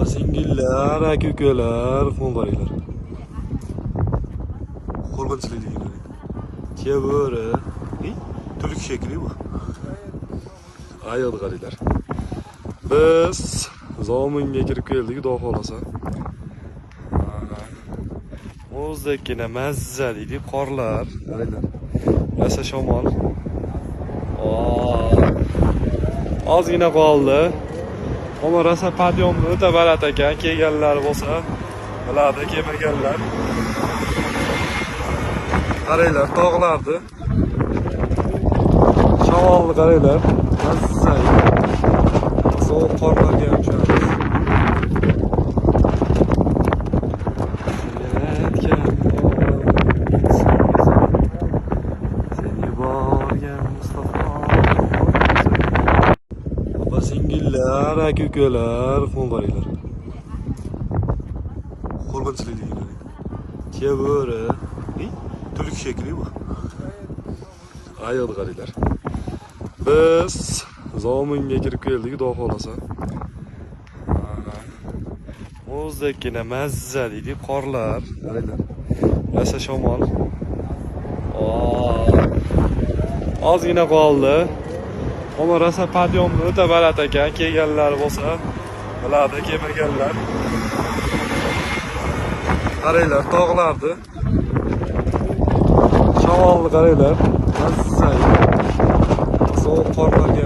Opa singillar, aka ukalar, qo'ng'irlar. Qo'rqinchliligini. Kevori. Tuluk shekli bu. Ayol qaranglar. Biz zominga kirib keldik, xudo xolasa. O'zdagina mazali qorlar, qaranglar. Rosa shamol. Ozgina qoldi. Ama rosa podyomni o'ta baland ekan, kelganlar bo'lsa, biladi, kelmaganlar. Qaranglar, tog'larni. Shamolni qaranglar. Mazali. Sovuq qorlarga ham tushamiz. Singillar, aka ukalar, qo'ng'irlar. Qo'rqinchliligini. Kevori. Tuluk shekli bu. Ayol qaranglar. Biz zominga kirib keldik, xudo xolasa. O'zdagina mazali qorlar, qaranglar. Rosa shamol. Ozgina qoldi. Ama rosa podyomni o'ta baland ekan, kelganlar bo'lsa, biladi, kelmaganlar. Qaranglar, tog'larni. Shamolni qaranglar. Mazali. Sovuq qorlarga